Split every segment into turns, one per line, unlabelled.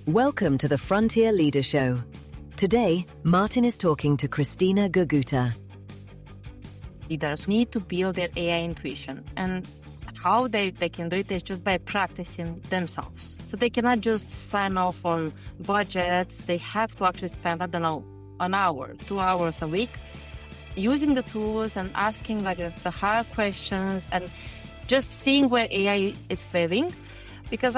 Welcome to the Frontier Leader Show. Today, Martin is talking to Cristina Gurguta.
Leaders need to build their AI intuition, and how they can do it is just by practicing themselves. So they cannot just sign off on budgets. They have to actually spend, an hour, 2 hours a week using the tools and asking the hard questions and just seeing where AI is failing, because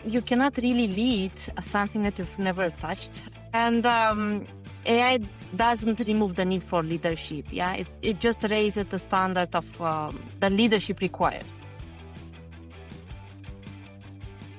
you cannot really lead something that you've never touched. And AI doesn't remove the need for leadership. Yeah, it just raises the standard of the leadership required.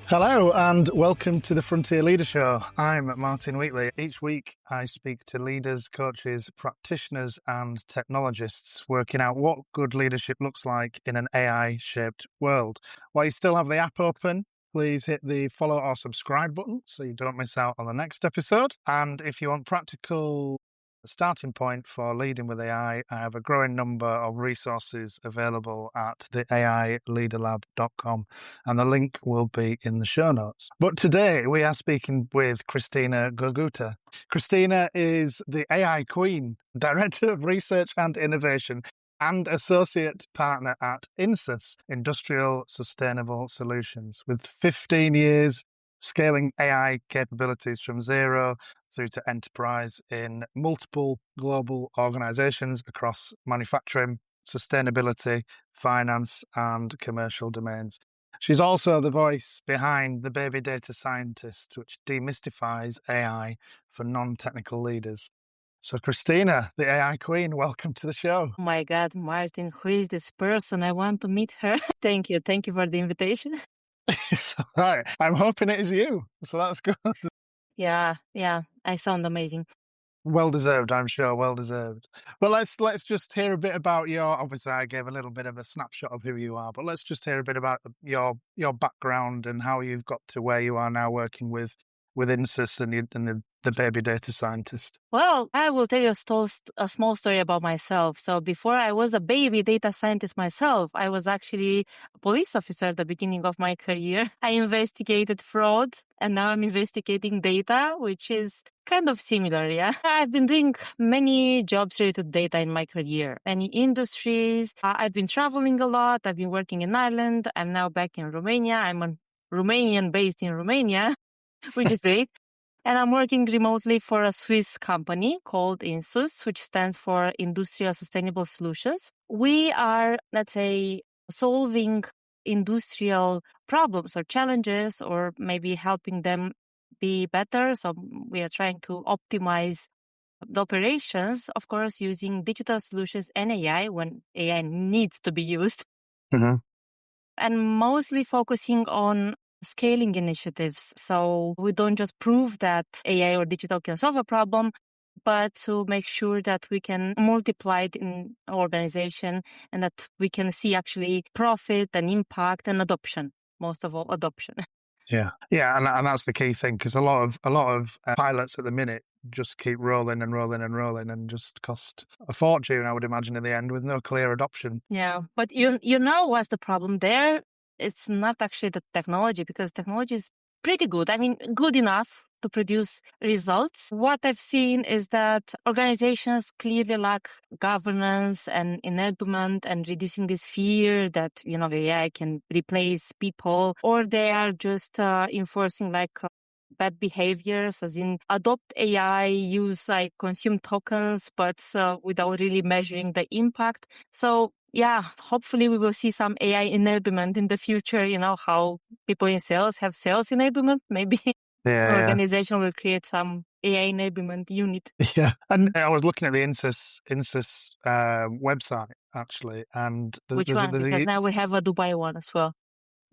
Hello and welcome to the Frontier Leader Show. I'm Martin Wheatley. Each week I speak to leaders, coaches, practitioners and technologists working out what good leadership looks like in an AI-shaped world. While you still have the app open, please hit the follow or subscribe button so you don't miss out on the next episode. And if you want practical starting point for leading with AI, I have a growing number of resources available at the AILeaderLab.com, and the link will be in the show notes. But today we are speaking with Cristina Gurguta. Cristina is the AI Queen, Director of Research and Innovation, and Associate Partner at INSUS Industrial Sustainable Solutions, with 15 years scaling AI capabilities from zero through to enterprise in multiple global organizations across manufacturing, sustainability, finance, and commercial domains. She's also the voice behind the Baby Data Scientist, which demystifies AI for non-technical leaders. So Cristina, the AI Queen, welcome to the show.
Oh my God, Martin, who is this person? I want to meet her. Thank you for the invitation.
It's all right. I'm hoping it is you, so that's good.
Yeah, I sound amazing.
Well deserved, I'm sure. Well deserved. But let's just hear a bit about your. Obviously, I gave a little bit of a snapshot of who you are, but let's just hear a bit about your background and how you've got to where you are now, working with INSYS and the Baby Data Scientist.
Well, I will tell you a small story about myself. So before I was a baby data scientist myself, I was actually a police officer at the beginning of my career. I investigated fraud, and now I'm investigating data, which is kind of similar, yeah. I've been doing many jobs related to data in my career, many industries. I've been traveling a lot. I've been working in Ireland. I'm now back in Romania. I'm a Romanian based in Romania, which is great. And I'm working remotely for a Swiss company called INSUS, which stands for Industrial Sustainable Solutions. We are, let's say, solving industrial problems or challenges, or maybe helping them be better. So we are trying to optimize the operations, of course, using digital solutions and AI when AI needs to be used.
Mm-hmm.
And mostly focusing on scaling initiatives. So we don't just prove that AI or digital can solve a problem, but to make sure that we can multiply it in our organization and that we can see actually profit and impact and adoption. Most of all, adoption.
Yeah, and that's the key thing, because a lot of pilots at the minute just keep rolling and just cost a fortune, I would imagine, in the end, with no clear adoption.
Yeah, but you know what's the problem there? It's not actually the technology, because technology is pretty good. I mean, good enough to produce results. What I've seen is that organizations clearly lack governance and enablement and reducing this fear that, AI can replace people, or they are just enforcing bad behaviors, as in adopt AI, use consume tokens, but without really measuring the impact. So yeah, hopefully we will see some AI enablement in the future. How people in sales have sales enablement. Maybe organization will create some AI enablement unit.
Yeah, and I was looking at the INSYS website actually, and
which one? Because now we have a Dubai one as well.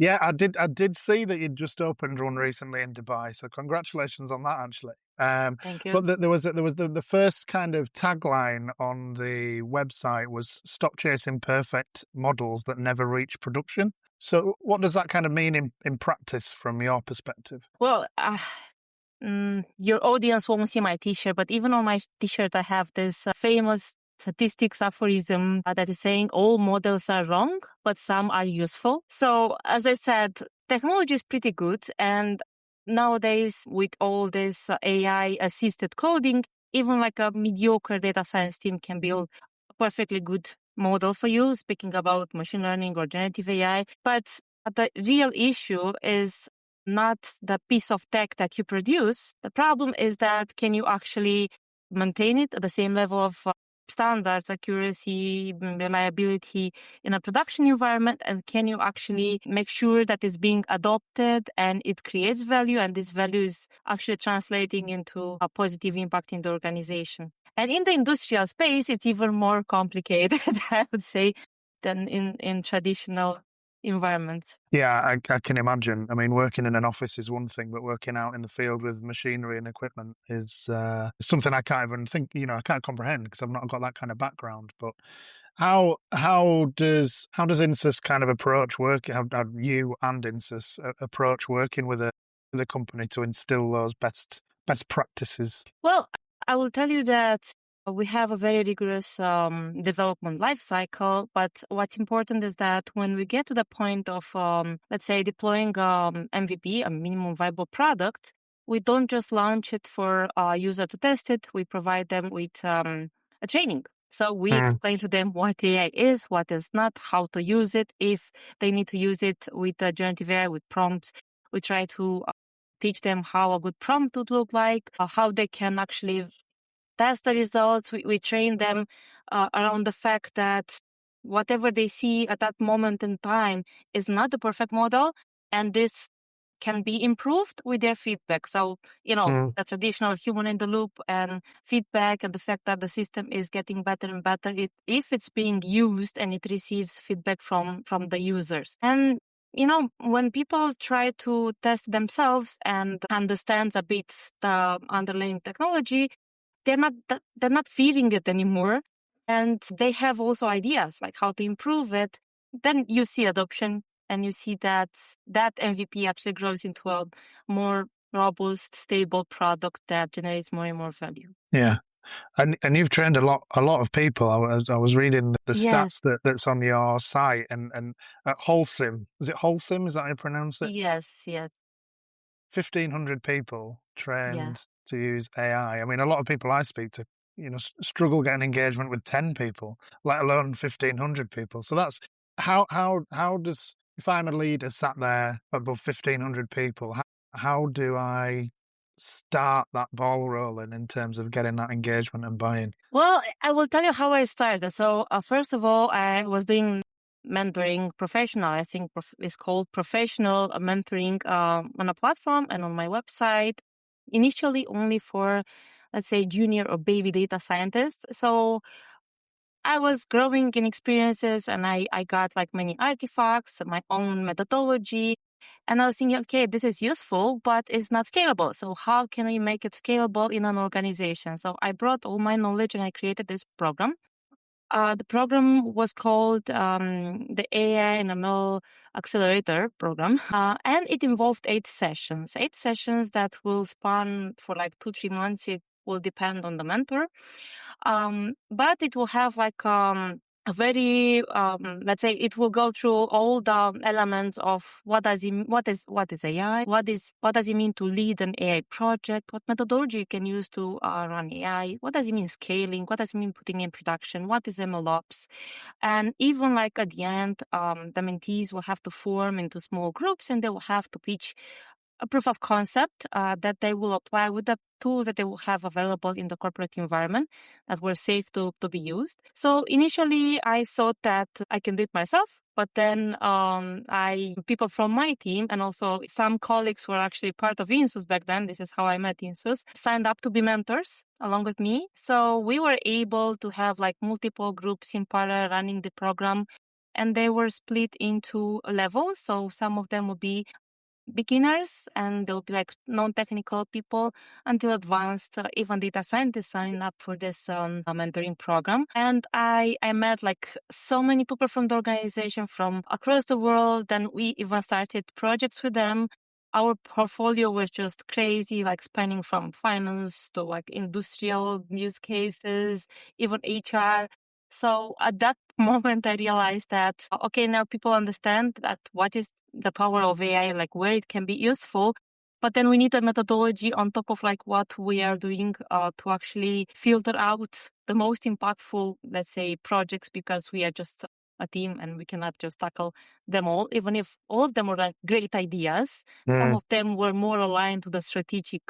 Yeah, I did see that you'd just opened one recently in Dubai, so congratulations on that, actually.
Thank you.
But there was the first kind of tagline on the website was "Stop chasing perfect models that never reach production." So, what does that kind of mean in practice from your perspective?
Well, your audience won't see my T-shirt, but even on my T-shirt, I have this famous statistics aphorism that is saying all models are wrong, but some are useful. So as I said, technology is pretty good, and nowadays, with all this AI-assisted coding, even like a mediocre data science team can build a perfectly good model for you, speaking about machine learning or generative AI. But the real issue is not the piece of tech that you produce. The problem is that can you actually maintain it at the same level of standards, accuracy, reliability in a production environment, and can you actually make sure that it's being adopted and it creates value, and this value is actually translating into a positive impact in the organization. And in the industrial space, it's even more complicated, I would say, than in traditional environments.
Yeah, I can imagine. I mean, working in an office is one thing, but working out in the field with machinery and equipment is something I can't even think. I can't comprehend because I've not got that kind of background. But how does INSYS kind of approach work? How you and INSYS approach working with a company to instill those best practices?
Well, I will tell you that we have a very rigorous development life cycle, but what's important is that when we get to the point of, let's say, deploying MVP, a minimum viable product, we don't just launch it for a user to test it. We provide them with a training. So we explain to them what AI is, what is not, how to use it. If they need to use it with generative AI, with prompts, we try to teach them how a good prompt would look like, how they can actually test the results. We train them around the fact that whatever they see at that moment in time is not the perfect model, and this can be improved with their feedback. So, the traditional human in the loop and feedback, and the fact that the system is getting better and better if it's being used and it receives feedback from the users. And when people try to test themselves and understand a bit the underlying technology, they're not feeding it anymore, and they have also ideas like how to improve it. Then you see adoption, and you see that MVP actually grows into a more robust, stable product that generates more and more value.
Yeah. And you've trained a lot of people. I was reading the
Yes.
stats that's on your site, and at Holcim, is it Holcim? Is that how you pronounce it?
Yes.
1,500 people trained
Yeah.
to use AI. I mean, a lot of people I speak to, struggle getting engagement with 10 people, let alone 1,500 people. So that's how does, if I'm a leader sat there above 1,500 people, how do I start that ball rolling in terms of getting that engagement and buy-in?
Well, I will tell you how I started. So first of all, I was doing mentoring professional. I think it's called professional mentoring on a platform and on my website. Initially only for, let's say, junior or baby data scientists. So I was growing in experiences, and I got like many artifacts, my own methodology. And I was thinking, okay, this is useful, but it's not scalable. So how can we make it scalable in an organization? So I brought all my knowledge and I created this program. The program was called the AI and ML Accelerator program. And it involved 8 sessions that will span for like 2-3 months. It will depend on the mentor. But it will have like a very let's say it will go through all the elements of what is AI, what does it mean to lead an AI project, what methodology you can use to run AI, what does it mean scaling, what does it mean putting in production, what is MLOps, and even like at the end, the mentees will have to form into small groups, and they will have to pitch a proof of concept that they will apply with the tools that they will have available in the corporate environment that were safe to be used. So initially, I thought that I can do it myself, but then people from my team and also some colleagues who were actually part of INSUS back then, this is how I met INSUS, signed up to be mentors along with me. So we were able to have like multiple groups in parallel running the program, and they were split into levels. So some of them will be beginners, and they'll be like non-technical people until advanced, even data scientists sign up for this mentoring program. And I met like so many people from the organization from across the world, and we even started projects with them. Our portfolio was just crazy, like spanning from finance to like industrial use cases, even HR. So at that moment, I realized that, okay, now people understand that what is the power of AI, like where it can be useful. But then we need a methodology on top of like what we are doing to actually filter out the most impactful, let's say, projects, because we are just a team and we cannot just tackle them all, even if all of them were like great ideas. Some of them were more aligned to the strategic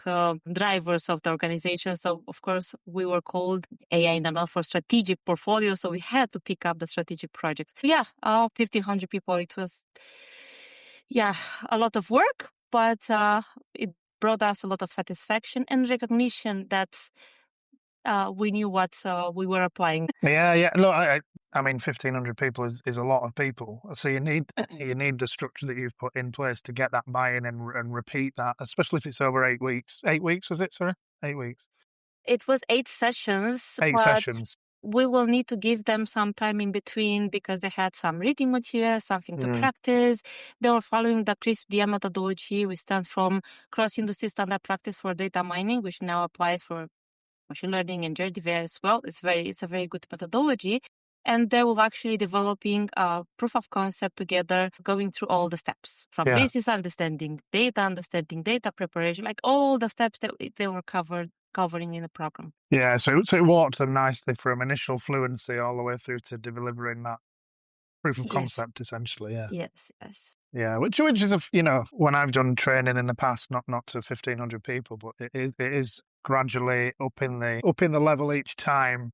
drivers of the organization. So of course we were called AI in the North for strategic portfolio. So we had to pick up the strategic projects. Yeah, 1,500 people. It was, a lot of work, but it brought us a lot of satisfaction and recognition that we knew what we were applying.
Yeah. Look, I mean, 1,500 people is a lot of people. So you need the structure that you've put in place to get that buy-in and repeat that, especially if it's over 8 weeks. 8 weeks, was it, sorry? 8 weeks.
It was 8 sessions,
8
but
sessions.
we will need to give them some time in between because they had some reading material, something to practice. They were following the CRISP-DM methodology, which stands from Cross-Industry Standard Practice for Data Mining, which now applies for machine learning and generative AI as well. It's a very good methodology. And they will actually developing a proof of concept together, going through all the steps from basis understanding data preparation, like all the steps that they were covering in the program.
Yeah, so it walked them nicely from initial fluency all the way through to delivering that proof of concept, essentially. Yeah.
Yes.
Yeah, which is when I've done training in the past, not to 1,500 people, but it is gradually up in the level each time,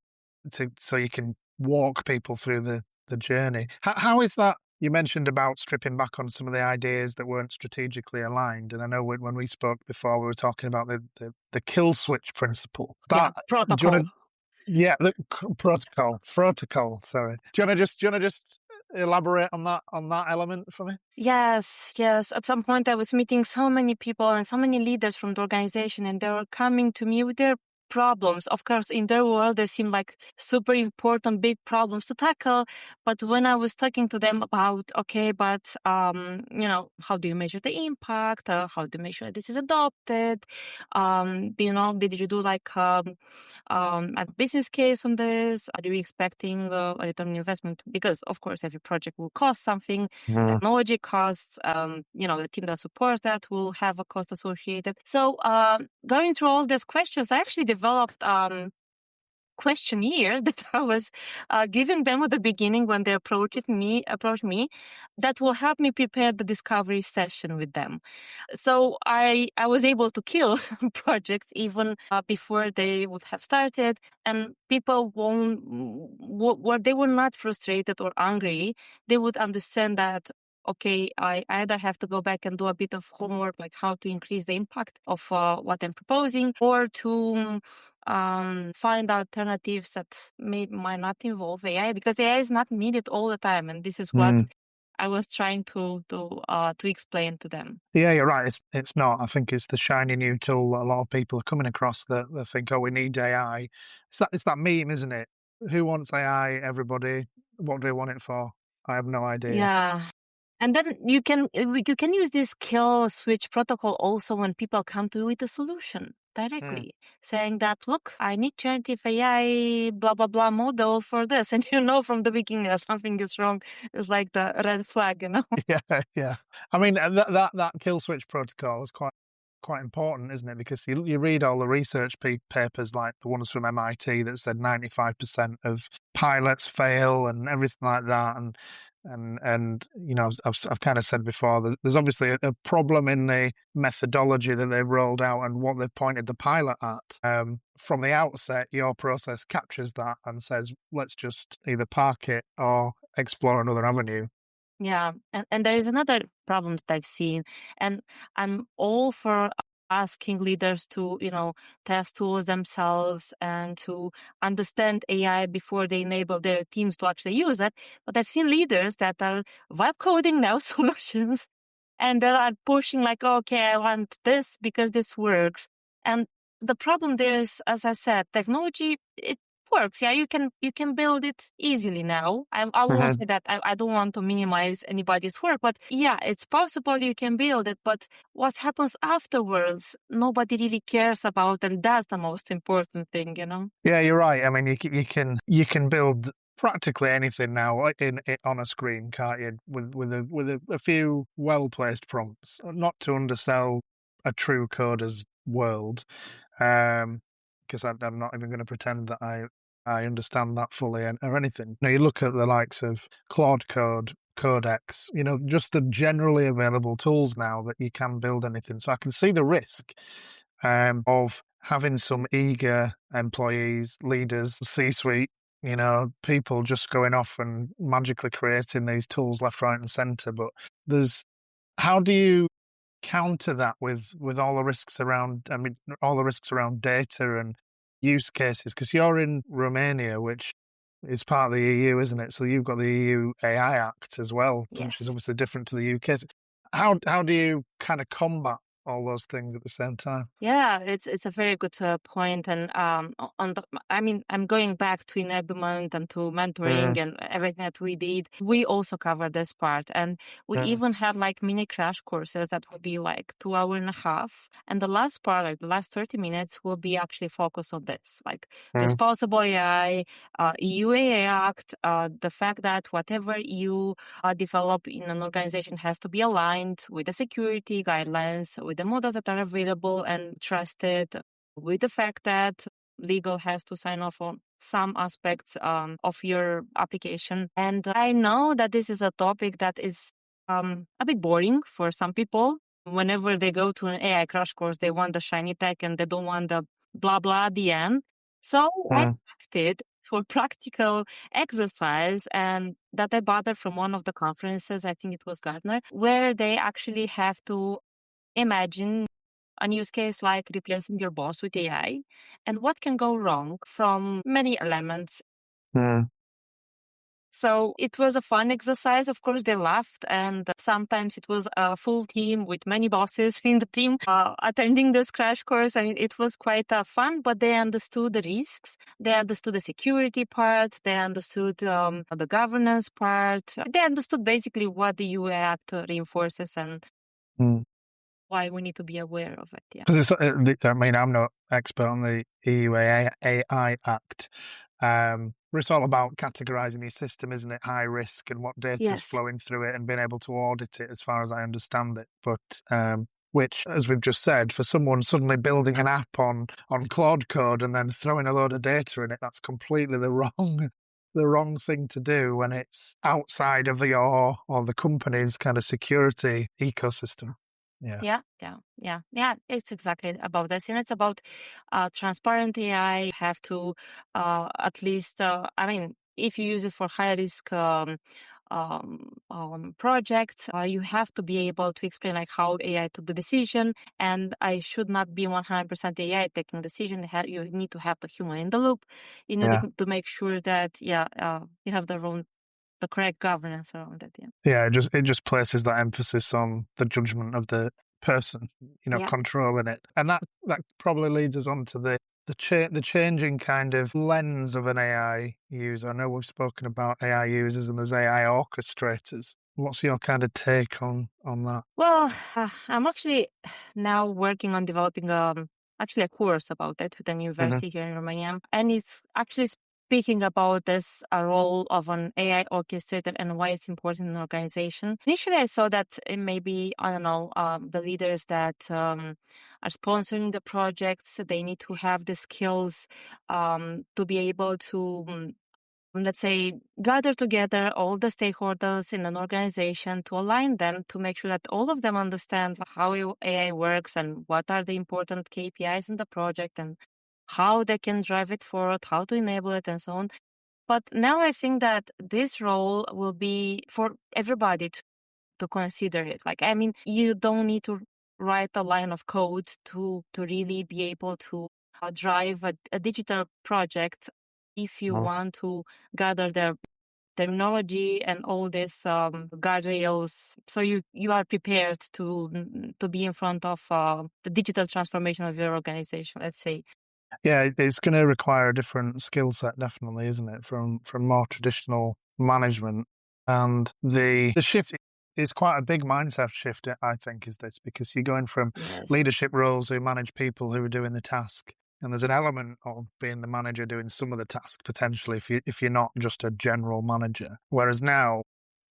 so you can walk people through the journey. How is that? You mentioned about stripping back on some of the ideas that weren't strategically aligned, and I know when we spoke before, we were talking about the kill switch principle.
Protocol.
The protocol. Sorry. Do you want to just elaborate on that element for me?
Yes. At some point, I was meeting so many people and so many leaders from the organization, and they were coming to me with their problems. Of course, in their world, they seem like super important, big problems to tackle. But when I was talking to them about, how do you measure the impact? How do you make sure this is adopted? Did you do like a business case on this? Are you expecting a return on investment? Because of course, every project will cost something. Technology costs, the team that supports that will have a cost associated. So going through all these questions, I actually developed questionnaire that I was giving them at the beginning when they approached me, that will help me prepare the discovery session with them. So I was able to kill projects even before they would have started, and people they were not frustrated or angry. They would understand that, okay, I either have to go back and do a bit of homework, like how to increase the impact of what I'm proposing, or to find alternatives that might not involve AI, because AI is not needed all the time, and this is what I was trying to explain to them.
Yeah, you're right. It's not. I think it's the shiny new tool that a lot of people are coming across that they think, oh, we need AI. It's that meme, isn't it? Who wants AI? Everybody. What do they want it for? I have no idea.
Yeah. And then you can use this kill switch protocol also when people come to you with a solution directly, saying that, look, I need generative AI, blah, blah, blah model for this. And from the beginning that something is wrong. It's like the red flag,
Yeah. I mean, that kill switch protocol is quite important, isn't it? Because you read all the research papers, like the ones from MIT that said 95% of pilots fail and everything like that, and I've kind of said before, there's obviously a problem in the methodology that they've rolled out and what they've pointed the pilot at. From the outset, your process captures that and says, let's just either park it or explore another avenue.
Yeah, and there is another problem that I've seen, and I'm all for asking leaders to, test tools themselves and to understand AI before they enable their teams to actually use it. But I've seen leaders that are vibe coding now solutions, and they are pushing like, okay, I want this because this works. And the problem there is, as I said, technology, it works. Yeah, you can build it easily now. I won't say that. I don't want to minimize anybody's work, but yeah, it's possible you can build it. But what happens afterwards, nobody really cares about, and that's the most important thing,
Yeah, you're right. I mean, you can build practically anything now on a screen, can't you? With a few well placed prompts. Not to undersell a true coder's world, because I'm not even going to pretend that I understand that fully or anything. You look at the likes of Claude Code, Codex, just the generally available tools now that you can build anything. So I can see the risk of having some eager employees, leaders, C-suite, people just going off and magically creating these tools left, right, and centre. But how do you counter that with all the risks around? I mean, all the risks around data and use cases, because you're in Romania, which is part of the EU, isn't it? So you've got the EU AI Act as well, which is
Yes.
obviously different to the UK. How do you kind of combat all those things at the same time?
Yeah, it's a very good point. And I'm going back to enablement and to mentoring and everything that we did. We also covered this part, and we even had like mini crash courses that would be like 2.5 hours. And the last part, like the last 30 minutes, will be actually focused on this, like responsible AI, EU AI Act, the fact that whatever you develop in an organization has to be aligned with the security guidelines, with the models that are available and trusted, with the fact that legal has to sign off on some aspects of your application. And I know that this is a topic that is a bit boring for some people. Whenever they go to an AI crash course, they want the shiny tech and they don't want the blah blah at the end. So I opted for practical exercise, and that I bothered from one of the conferences, I think it was Gartner, where they actually have to imagine a use case like replacing your boss with AI and what can go wrong from many elements. So it was a fun exercise. Of course, they laughed, and sometimes it was a full team with many bosses in the team attending this crash course, and it was quite fun. But they understood the risks, they understood the security part, they understood the governance part, they understood basically what the UI Act reinforces and why we need to be aware of it. Yeah.
Because I'm not expert on the EU AI Act. But it's all about categorizing your system, isn't it? High risk and what data is
Yes.
flowing through it and being able to audit it, as far as I understand it. But which, as we've just said, for someone suddenly building an app on Claude Code and then throwing a load of data in it, that's completely the wrong thing to do when it's outside of your or the company's kind of security ecosystem.
Yeah. It's exactly about this, and it's about transparent AI. You have to at least, if you use it for high risk projects, you have to be able to explain like how AI took the decision, and I should not be 100% AI taking decision. You need to have the human in the loop. You need to make sure that you have the correct governance around it.
Yeah, it just places that emphasis on the judgment of the person, controlling it, and that probably leads us on to the changing kind of lens of an AI user. I know we've spoken about AI users and there's AI orchestrators. What's your kind of take on that?
Well, I'm actually now working on developing actually a course about it with an university here in Romania, and it's actually speaking about this role of an AI orchestrator and why it's important in an organization. Initially, I thought that it maybe, the leaders that are sponsoring the projects, they need to have the skills to be able to, let's say, gather together all the stakeholders in an organization to align them to make sure that all of them understand how AI works and what are the important KPIs in the project and how they can drive it forward, how to enable it, and so on. But now I think that this role will be for everybody to consider it. You don't need to write a line of code to really be able to drive a digital project if you want to gather their terminology and all these guardrails, so you are prepared to be in front of the digital transformation of your organization, let's say.
Yeah, it's going to require a different skill set, definitely, isn't it, from more traditional management. And the shift is quite a big mindset shift, I think, is this, because you're going from leadership roles who manage people who are doing the task, and there's an element of being the manager doing some of the task potentially if you're not just a general manager. Whereas now,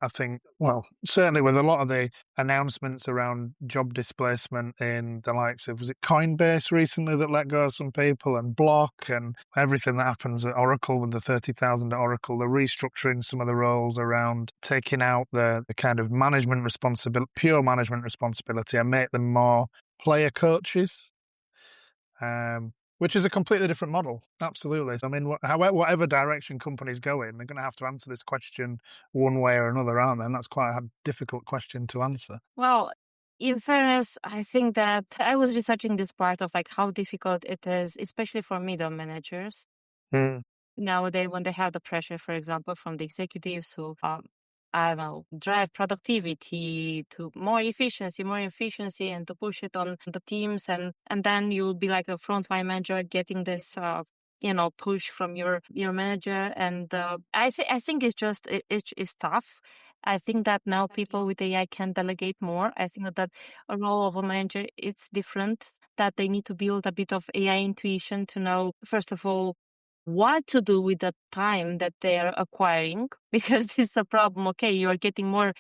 I think, well, certainly with a lot of the announcements around job displacement in the likes of, was it Coinbase recently that let go of some people, and Block, and everything that happens at Oracle with the 30,000 at Oracle, they're restructuring some of the roles around taking out the kind of management responsibility, pure management responsibility, and make them more player coaches. Which is a completely different model. Absolutely. I mean, whatever direction companies go in, they're going to have to answer this question one way or another, aren't they? And that's quite a difficult question to answer.
Well, in fairness, I think that I was researching this part of like how difficult it is, especially for middle managers nowadays when they have the pressure, for example, from the executives who, I don't know, drive productivity to more efficiency, and to push it on the teams. And then you'll be like a frontline manager getting this, push from your manager. And I think it's just, it's tough. I think that now people with AI can delegate more. I think that a role of a manager, it's different, that they need to build a bit of AI intuition to know, first of all, what to do with the time that they are acquiring, because this is a problem. Okay, you are getting more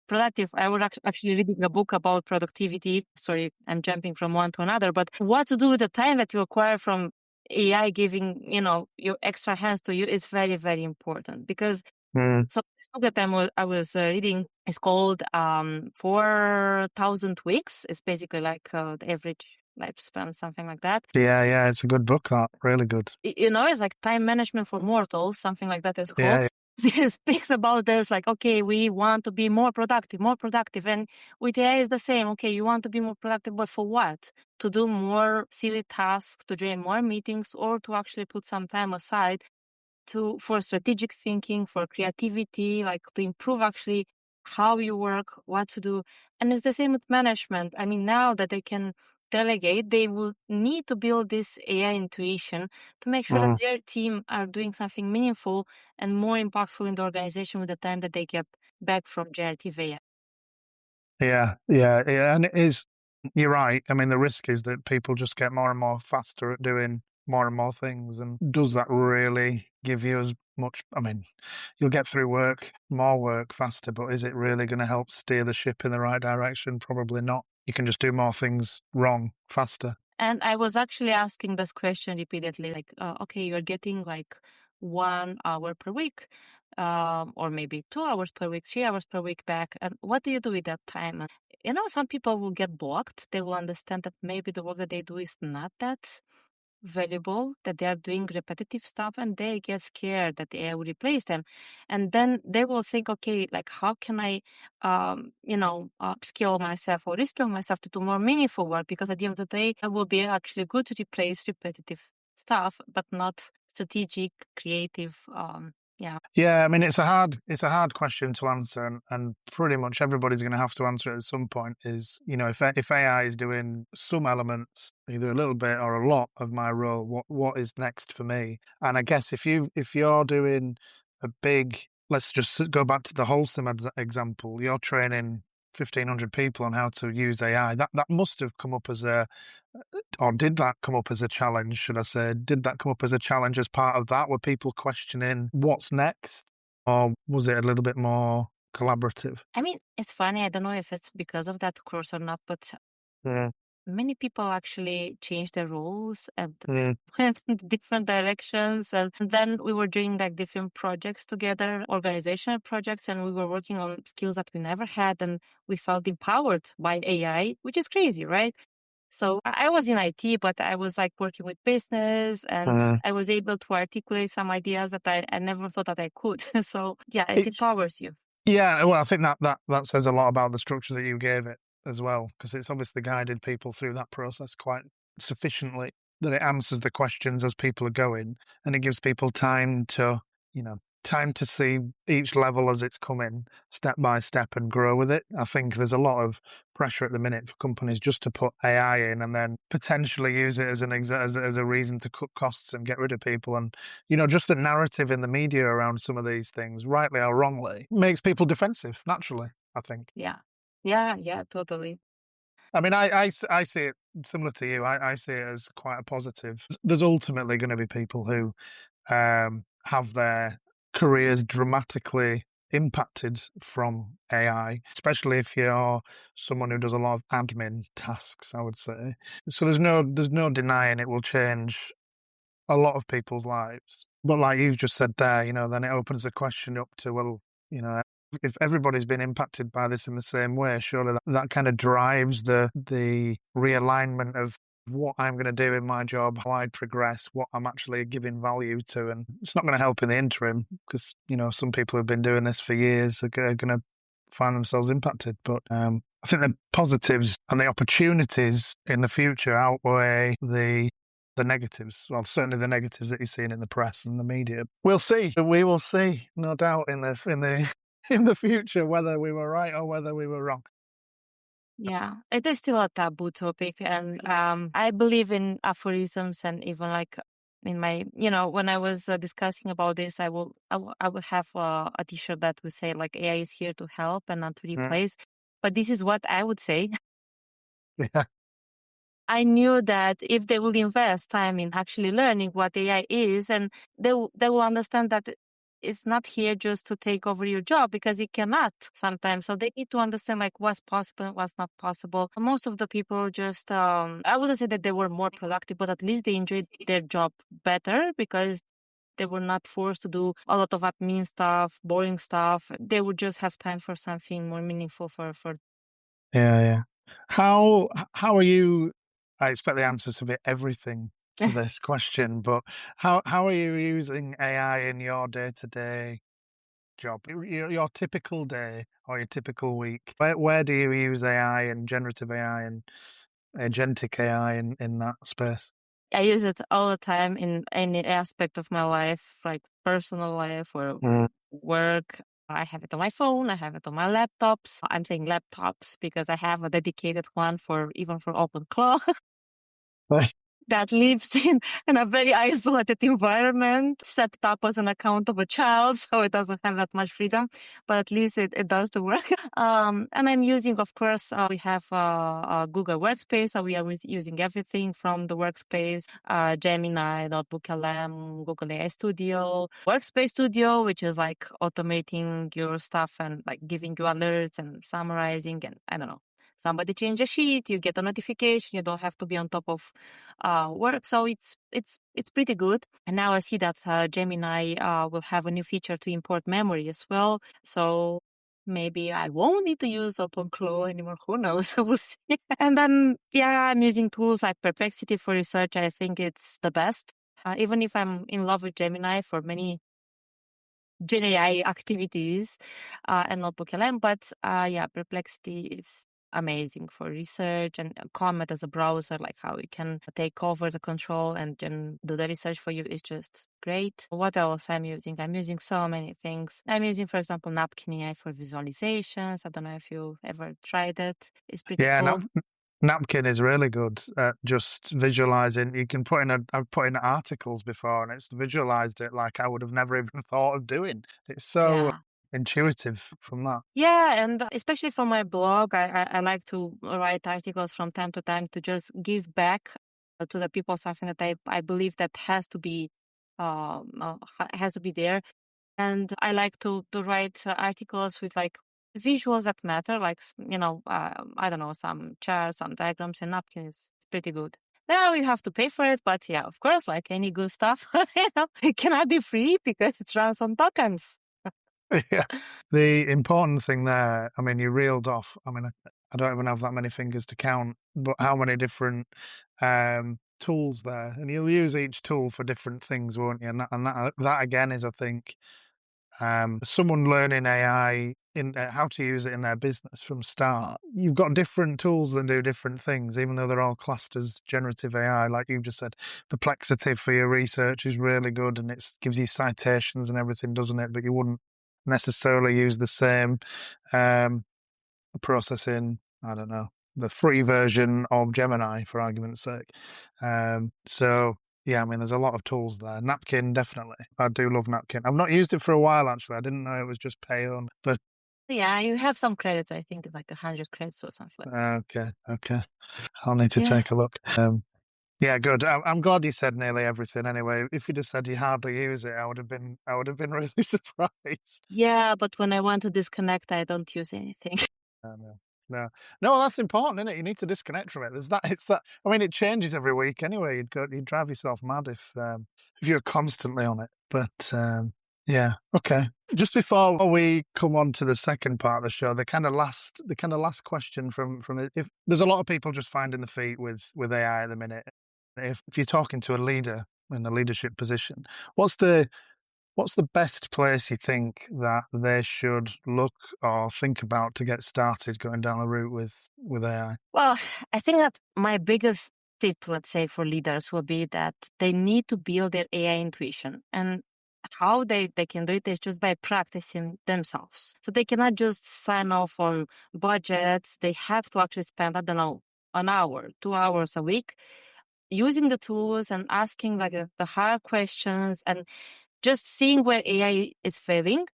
productive. I was actually reading a book about productivity. Sorry, I'm jumping from one to another, but what to do with the time that you acquire from AI giving, your extra hands to you is very, very important. Because so this book that I was reading is called 4,000 Weeks. It's basically like the average lifespan, something like that.
Yeah, it's a good book, that. Really good.
It's like time management for mortals, something like that is called.
Yeah.
It speaks about this, like, okay, we want to be more productive. And with AI is the same. Okay, you want to be more productive, but for what? To do more silly tasks, to join more meetings, or to actually put some time aside for strategic thinking, for creativity, like to improve actually how you work, what to do. And it's the same with management. I mean, now that they can delegate, they will need to build this AI intuition to make sure that their team are doing something meaningful and more impactful in the organization with the time that they get back from generative AI.
Yeah. And it is, you're right. I mean, the risk is that people just get more and more faster at doing more and more things. And does that really give you as much? I mean, you'll get through more work faster, but is it really going to help steer the ship in the right direction? Probably not. You can just do more things wrong faster.
And I was actually asking this question repeatedly, like, okay, you're getting like 1 hour per week, or maybe 2 hours per week, 3 hours per week back. And what do you do with that time? And, some people will get blocked. They will understand that maybe the work that they do is not that valuable, that they are doing repetitive stuff, and they get scared that the AI will replace them. And then they will think, okay, like, how can I, upskill myself or reskill myself to do more meaningful work? Because at the end of the day, it will be actually good to replace repetitive stuff, but not strategic, creative.
Yeah, I mean, it's a hard question to answer, and pretty much everybody's going to have to answer it at some point. Is, if AI is doing some elements, either a little bit or a lot of my role, what is next for me? And I guess if you're doing a big, let's just go back to the Wholesome example, you're training 1,500 people on how to use AI. That must have come up as or did that come up as a challenge, should I say? Did that come up as a challenge as part of that? Were people questioning what's next? Or was it a little bit more collaborative?
I mean, it's funny. I don't know if it's because of that course or not, but many people actually changed their roles and went in different directions. And then we were doing like different projects together, organizational projects, and we were working on skills that we never had. And we felt empowered by AI, which is crazy, right? So I was in IT, but I was like working with business, and I was able to articulate some ideas that I never thought that I could. So yeah, it empowers you.
Yeah, well, I think that says a lot about the structure that you gave it as well, because it's obviously guided people through that process quite sufficiently, that it answers the questions as people are going, and it gives people time to see each level as it's coming, step by step, and grow with it. I think there's a lot of pressure at the minute for companies just to put AI in and then potentially use it as as a reason to cut costs and get rid of people. And just the narrative in the media around some of these things, rightly or wrongly, makes people defensive naturally, I think.
Yeah, totally.
I mean, I see it similar to you. I see it as quite a positive. There's ultimately going to be people who have their careers dramatically impacted from AI, especially if you're someone who does a lot of admin tasks, I would say. So there's no denying it will change a lot of people's lives. But like you've just said there, then it opens the question up to, well, if everybody's been impacted by this in the same way, surely that kind of drives the realignment of what I'm going to do in my job, how I progress, what I'm actually giving value to. And it's not going to help in the interim because, some people who've been doing this for years are going to find themselves impacted. But I think the positives and the opportunities in the future outweigh the negatives. Well, certainly the negatives that you're seeing in the press and the media. We'll see. We will see, no doubt, in the future whether we were right or whether we were wrong.
Yeah, it is still a taboo topic, and I believe in aphorisms, and even like in my, when I was discussing about this, I will have a T-shirt that would say like AI is here to help and not to replace. But this is what I would say.
Yeah.
I knew that if they will invest time in actually learning what AI is, and they will understand that it's not here just to take over your job, because it cannot sometimes. So they need to understand like what's possible and what's not possible. Most of the people just, I wouldn't say that they were more productive, but at least they enjoyed their job better because they were not forced to do a lot of admin stuff, boring stuff. They would just have time for something more meaningful for.
Yeah. How are you? I expect the answer to be everything to this question, but how are you using AI in your day-to-day job, your typical day or your typical week? Where do you use AI and generative AI and agentic AI in that space?
I use it all the time in any aspect of my life, like personal life or work. I have it on my phone. I have it on my laptops. I'm saying laptops because I have a dedicated one for OpenClaw that lives in a very isolated environment, set up as an account of a child, so it doesn't have that much freedom, but at least it does the work. And I'm using, of course, we have a Google Workspace, so we are using everything from the Workspace, Gemini, Notebook LM, Google AI Studio, Workspace Studio, which is like automating your stuff and like giving you alerts and summarizing, and I don't know. Somebody change a sheet, you get a notification. You don't have to be on top of work, so it's pretty good. And now I see that Gemini will have a new feature to import memory as well. So maybe I won't need to use OpenClaw anymore. Who knows? We'll see. And then I'm using tools like Perplexity for research. I think it's the best. Even if I'm in love with Gemini for many Gen AI activities and Notebook LM, but Perplexity is amazing for research, and Comet as a browser, like how it can take over the control and then do the research for you, is just great. What else I'm using? I'm using so many things. I'm using, for example, Napkin AI for visualizations. I don't know if you ever tried it. It's pretty cool.
Napkin is really good at just visualizing. You can I've put in articles before, and it's visualized it like I would have never even thought of doing. It's so intuitive from that.
Yeah, and especially for my blog, I like to write articles from time to time to just give back to the people something that I believe that has to be there. And I like to write articles with like visuals that matter, like I don't know, some charts, some diagrams, and Napkin is pretty good. Now you have to pay for it, but yeah, of course, like any good stuff, it cannot be free because it runs on tokens.
Yeah. The important thing there, I mean, you reeled off, I mean, I don't even have that many fingers to count, but how many different tools there, and you'll use each tool for different things, won't you? And that again is, I think, someone learning AI in how to use it in their business from start. You've got different tools that do different things, even though they're all classed as generative AI. Like you've just said, Perplexity for your research is really good, and it gives you citations and everything, doesn't it? But you wouldn't necessarily use the same processing, I don't know, the free version of Gemini, for argument's sake. So yeah, I mean, there's a lot of tools there. Napkin, definitely. I do love Napkin. I've not used it for a while, actually. I didn't know it was just pay on, but
yeah, you have some credits. I think it's like 100 credits or something.
Okay. I'll need to take a look. Yeah, good. I'm glad you said nearly everything. Anyway, if you just said you hardly use it, I would have been really surprised.
Yeah, but when I want to disconnect, I don't use anything.
No, no, no. That's important, isn't it? You need to disconnect from it. There's that. It's that. I mean, it changes every week anyway. You'd drive yourself mad if you're constantly on it. But yeah, okay. Just before we come on to the second part of the show, the kind of last question from it. If there's a lot of people just finding the feet with AI at the minute, if you're talking to a leader in a leadership position, what's the best place you think that they should look or think about to get started going down the route with AI?
Well, I think that my biggest tip, let's say, for leaders will be that they need to build their AI intuition. And how they can do it is just by practicing themselves. So they cannot just sign off on budgets. They have to actually spend, I don't know, an hour, 2 hours a week using the tools and asking like the hard questions and just seeing where AI is failing.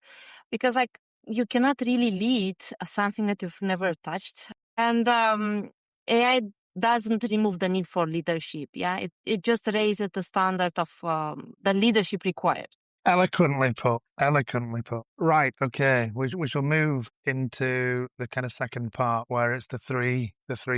Because like you cannot really lead something that you've never touched. And AI doesn't remove the need for leadership. Yeah, it just raises the standard of the leadership required.
Eloquently put. Eloquently put. Right. Okay. We shall move into the kind of second part where it's the three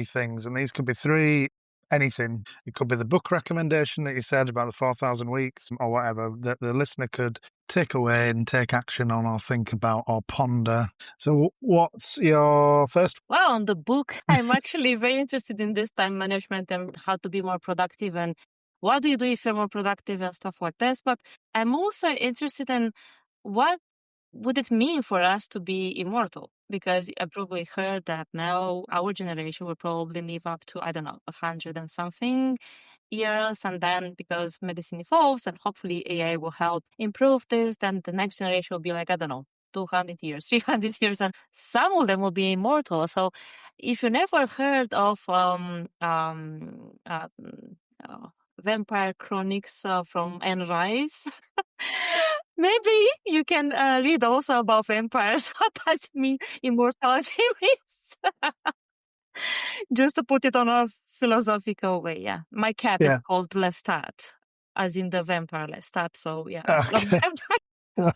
things, and these could be three anything. It could be the book recommendation that you said about the 4,000 weeks or whatever that the listener could take away and take action on or think about or ponder. So what's your first?
Well, on the book, I'm actually very interested in this time management and how to be more productive and what do you do if you're more productive and stuff like this. But I'm also interested in what would it mean for us to be immortal? Because I probably heard that now our generation will probably live up to, I don't know, 100 and something years. And then because medicine evolves and hopefully AI will help improve this, then the next generation will be like, I don't know, 200 years, 300 years, and some of them will be immortal. So if you never heard of Vampire Chronics from Anne Rice, maybe you can read also about vampires. What does it mean immortality means? Just to put it on a philosophical way, yeah. My cat is called Lestat, as in the vampire Lestat. So yeah,
Okay.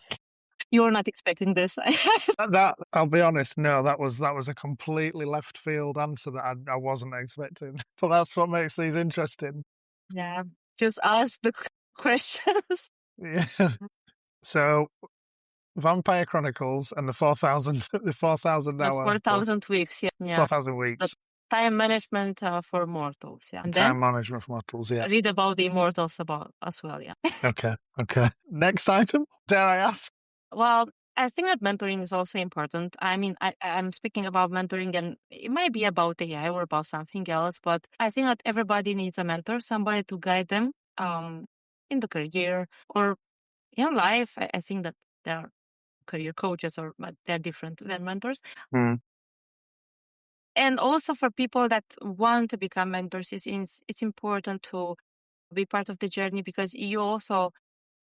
you're not expecting this.
That I'll be honest, no, that was a completely left field answer that I wasn't expecting. But that's what makes these interesting.
Yeah, just ask the questions.
Yeah. So, Vampire Chronicles and the 4,000 the 4,000 hour
4,000 weeks, yeah.
4,000 weeks.
The time management for mortals, yeah. And
time
then
management for mortals, yeah.
read about the immortals as well, yeah.
Okay. Next item, dare I ask?
Well, I think that mentoring is also important. I mean, I'm speaking about mentoring and it might be about AI or about something else, but I think that everybody needs a mentor, somebody to guide them in the career or in life. I think that there are career coaches but they're different than mentors. And also for people that want to become mentors, it's important to be part of the journey because you also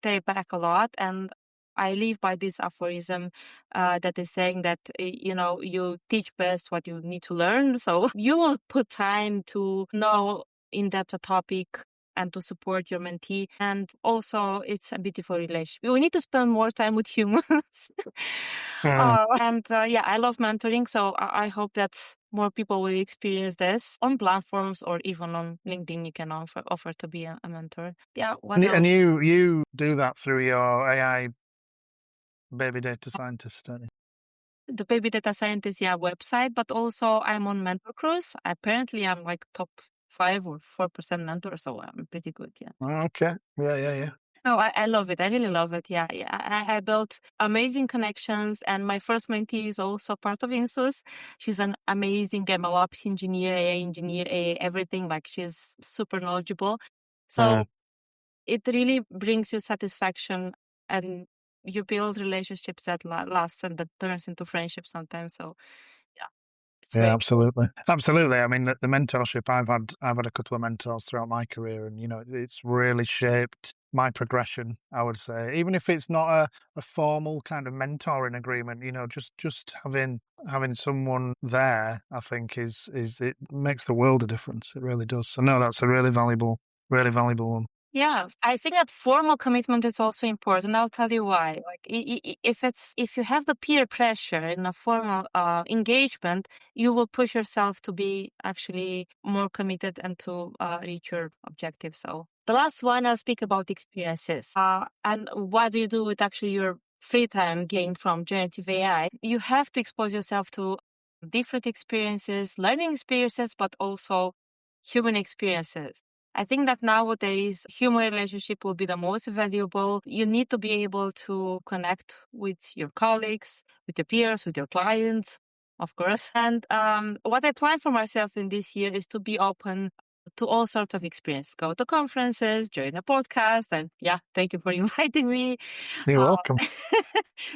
take back a lot. And I live by this aphorism that is saying that, you teach best what you need to learn. So you will put time to know in depth a topic and to support your mentee. And also it's a beautiful relationship. We need to spend more time with humans. I love mentoring. So I hope that more people will experience this on platforms or even on LinkedIn. You can offer to be a mentor. Yeah. What else?
And you do that through your AI baby data scientist, don't you?
The baby data scientist, website, but also I'm on Mentor Cruise. Apparently I'm like top 5 or 4% mentor, so I'm pretty good. Yeah.
Okay. Yeah.
No, I love it. I really love it. Yeah. I built amazing connections, and my first mentee is also part of INSUS. She's an amazing MLOps engineer, AI engineer, everything. Like she's super knowledgeable. So it really brings you satisfaction, and you build relationships that last and that turns into friendship sometimes. So
yeah, absolutely. I mean, the mentorship, I've had a couple of mentors throughout my career, and it's really shaped my progression, I would say. Even if it's not a formal kind of mentoring agreement, just having someone there, I think is it makes the world a difference. It really does. So no, that's a really valuable really valuable one.
Yeah, I think that formal commitment is also important. I'll tell you why. Like, if you have the peer pressure in a formal engagement, you will push yourself to be actually more committed and to reach your objective. So the last one, I'll speak about experiences. And what do you do with actually your free time gained from generative AI? You have to expose yourself to different experiences, learning experiences, but also human experiences. I think that nowadays human relationship will be the most valuable. You need to be able to connect with your colleagues, with your peers, with your clients, of course. And what I plan for myself in this year is to be open to all sorts of experience. Go to conferences, join a podcast, and yeah, thank you for inviting me.
You're welcome.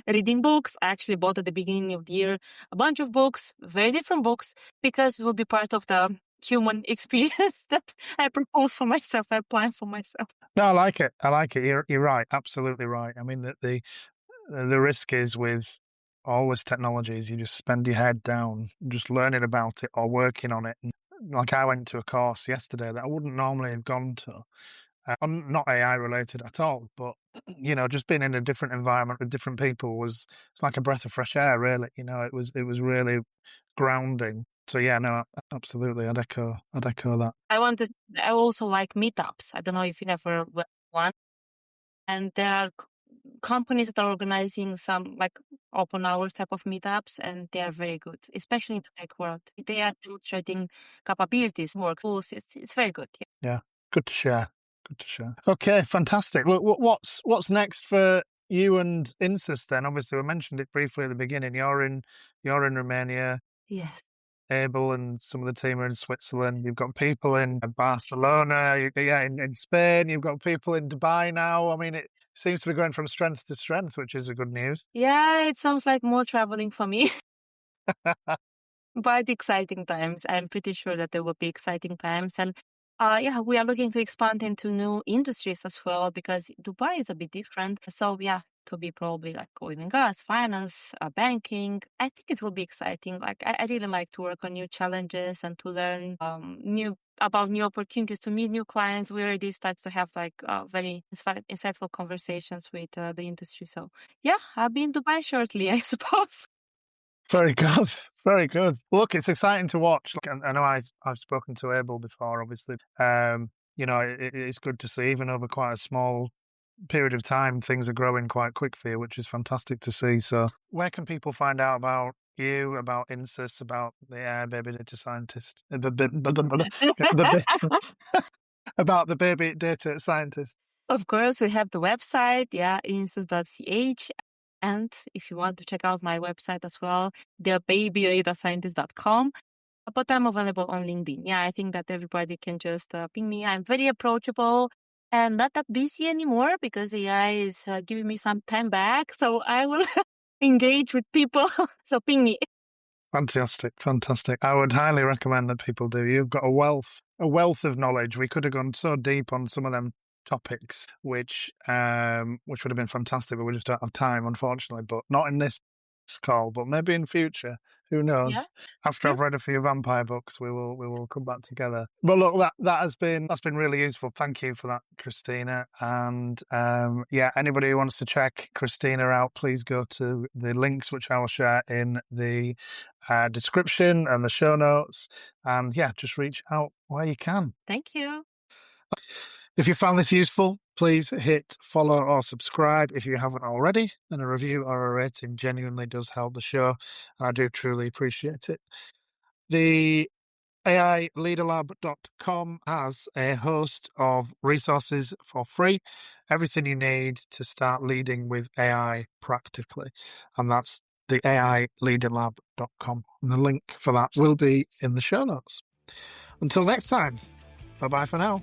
Reading books. I actually bought at the beginning of the year a bunch of books, very different books, because it will be part of the human experience that I propose for myself, I plan for myself.
No, I like it. You're right. Absolutely right. I mean, the risk is with all this technology is you just spend your head down just learning about it or working on it. And like I went to a course yesterday that I wouldn't normally have gone to. Not AI related at all, but just being in a different environment with different people it's like a breath of fresh air, really. It was really grounding. So yeah, no, absolutely, I'd echo that.
I also like meetups. I don't know if you ever one, and there are companies that are organizing some like open hours type of meetups, and they are very good, especially in the tech world. They are demonstrating capabilities, work tools. It's very good.
Yeah, good to share. Okay, fantastic. Look, what's next for you and INSYS then? Obviously, we mentioned it briefly at the beginning. You're in Romania.
Yes.
Abel and some of the team are in Switzerland. You've got people in Barcelona. In Spain. You've got people in Dubai now. I mean, it seems to be going from strength to strength, which is a good news.
Yeah, it sounds like more traveling for me. But exciting times. I'm pretty sure that there will be exciting times. And we are looking to expand into new industries as well, because Dubai is a bit different. So yeah, to be probably like oil and gas, finance, banking. I think it will be exciting. Like I really like to work on new challenges and to learn new opportunities, to meet new clients. We already start to have like very insightful conversations with the industry. So yeah, I'll be in Dubai shortly, I suppose.
Very good. Very good. Look, it's exciting to watch. I know I've spoken to Abel before, obviously. It's good to see, even over quite a small period of time, things are growing quite quick for you, which is fantastic to see. So where can people find out about you, about INSYS, about the AI baby data scientist, about the baby data scientist?
Of course, we have the website, INSUS.ch. And if you want to check out my website as well, thebabydatascientist.com. But I'm available on LinkedIn. Yeah, I think that everybody can just ping me. I'm very approachable and not that busy anymore because AI is giving me some time back. So I will engage with people. So ping me.
Fantastic. I would highly recommend that people do. You've got a wealth of knowledge. We could have gone so deep on some of them topics, which would have been fantastic, but we just don't have time, unfortunately. But not in this call, but maybe in future. Who knows?
Yeah.
After I've read a few vampire books, we will come back together. But look, that's been really useful. Thank you for that, Cristina. And anybody who wants to check Cristina out, please go to the links which I will share in the description and the show notes. And just reach out where you can.
Thank you.
If you found this useful, please hit follow or subscribe if you haven't already, and a review or a rating genuinely does help the show, and I do truly appreciate it. The AILeaderLab.com has a host of resources for free, everything you need to start leading with AI practically, and that's the AILeaderLab.com, and the link for that will be in the show notes. Until next time, bye-bye for now.